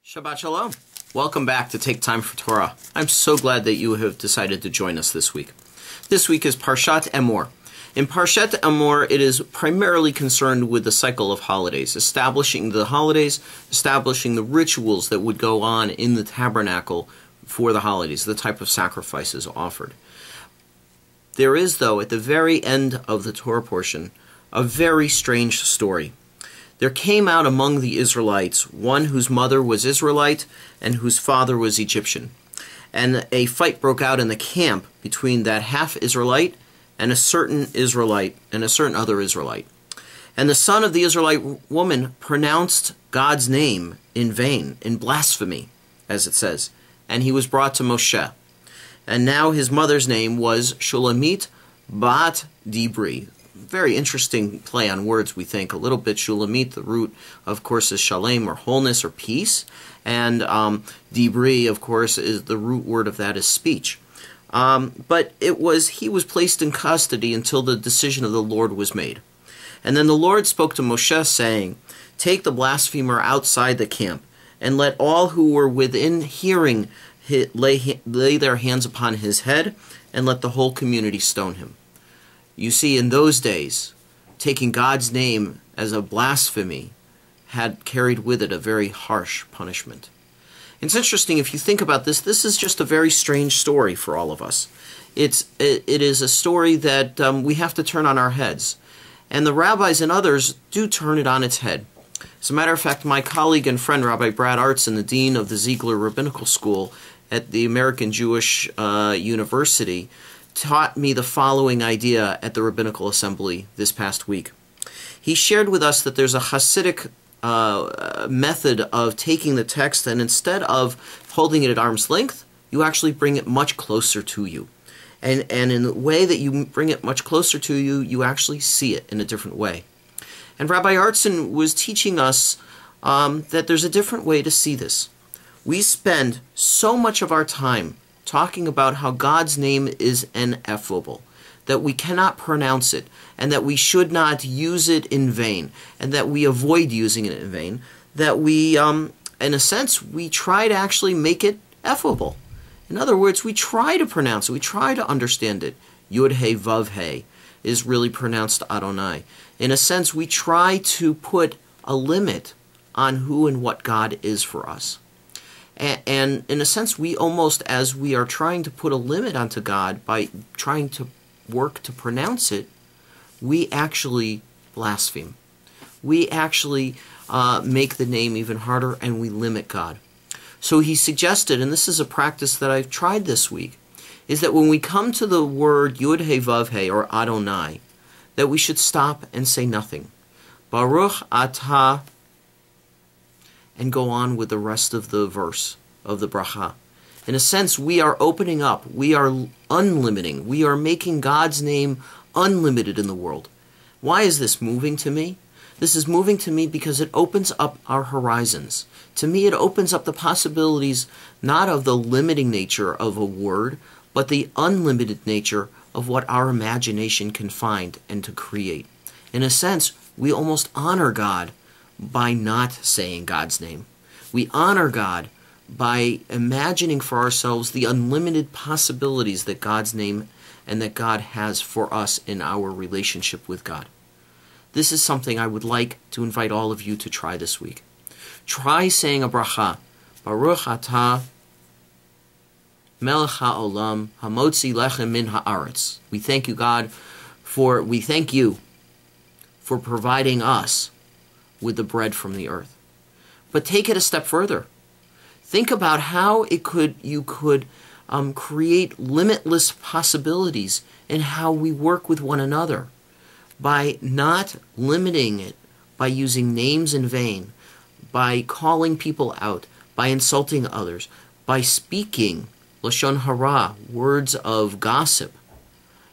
Shabbat Shalom. Welcome back to Take Time for Torah. I'm so glad that you have decided to join us this week. This week is Parshat Emor. In Parshat Emor, it is primarily concerned with the cycle of holidays, establishing the holidays, establishing the rituals that would go on in the tabernacle for the holidays, the type of sacrifices offered. There is, though, at the very end of the Torah portion, a very strange story. There came out among the Israelites one whose mother was Israelite and whose father was Egyptian. And a fight broke out in the camp between that half-Israelite and a certain Israelite and a certain other Israelite. And the son of the Israelite woman pronounced God's name in vain, in blasphemy, as it says. And he was brought to Moshe. And now his mother's name was Shulamit Bat Dibri. Very interesting play on words, we think. A little bit Shulamit, the root, of course, is shalem, or wholeness, or peace. And Dibri, of course, is the root word of that is speech. But he was placed in custody until the decision of the Lord was made. And then the Lord spoke to Moshe, saying, "Take the blasphemer outside the camp, and let all who were within hearing lay their hands upon his head, and let the whole community stone him." You see, in those days, taking God's name as a blasphemy had carried with it a very harsh punishment. It's interesting, if you think about this, this is just a very strange story for all of us. It is a story that we have to turn on our heads. And the rabbis and others do turn it on its head. As a matter of fact, my colleague and friend, Rabbi Brad Artson, the dean of the Ziegler Rabbinical School at the American Jewish University, taught me the following idea at the Rabbinical Assembly this past week. He shared with us that there's a Hasidic method of taking the text, and instead of holding it at arm's length, you actually bring it much closer to you. And in the way that you bring it much closer to you, you actually see it in a different way. And Rabbi Artson was teaching us that there's a different way to see this. We spend so much of our time talking about how God's name is ineffable, that we cannot pronounce it, and that we should not use it in vain, and that we avoid using it in vain, that we, in a sense, we try to actually make it effable. In other words, we try to pronounce it, we try to understand it. Yud He Vav He is really pronounced Adonai. In a sense, we try to put a limit on who and what God is for us. And in a sense, we almost, as we are trying to put a limit onto God by trying to work to pronounce it, we actually blaspheme. We actually make the name even harder, and we limit God. So he suggested, and this is a practice that I've tried this week, is that when we come to the word Yud He Vav He, or Adonai, that we should stop and say nothing. Baruch Atah, and go on with the rest of the verse of the bracha. In a sense, we are opening up, we are unlimiting, we are making God's name unlimited in the world. Why is this moving to me? This is moving to me because it opens up our horizons. To me, it opens up the possibilities not of the limiting nature of a word, but the unlimited nature of what our imagination can find and to create. In a sense, we almost honor God by not saying God's name. We honor God by imagining for ourselves the unlimited possibilities that God's name and that God has for us in our relationship with God. This is something I would like to invite all of you to try this week. Try saying a bracha. Baruch Atah Melech HaOlam Hamotzi Lechem Min Haaretz. We thank you, God, for providing us with the bread from the earth. But take it a step further. Think about how you could create limitless possibilities in how we work with one another by not limiting it, by using names in vain, by calling people out, by insulting others, by speaking lashon hara, words of gossip.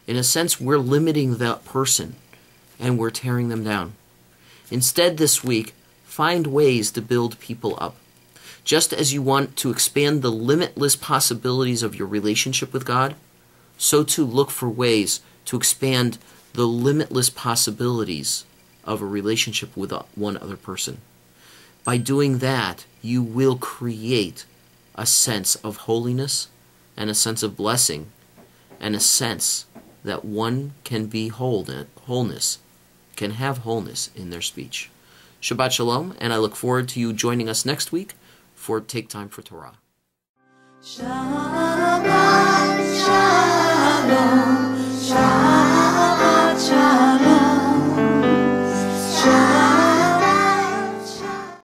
In a sense, we're limiting that person and we're tearing them down. Instead, this week, find ways to build people up. Just as you want to expand the limitless possibilities of your relationship with God, so too look for ways to expand the limitless possibilities of a relationship with one other person. By doing that, you will create a sense of holiness and a sense of blessing and a sense that one can be wholeness, can have wholeness in their speech. Shabbat Shalom, and I look forward to you joining us next week for Take Time for Torah. Shabbat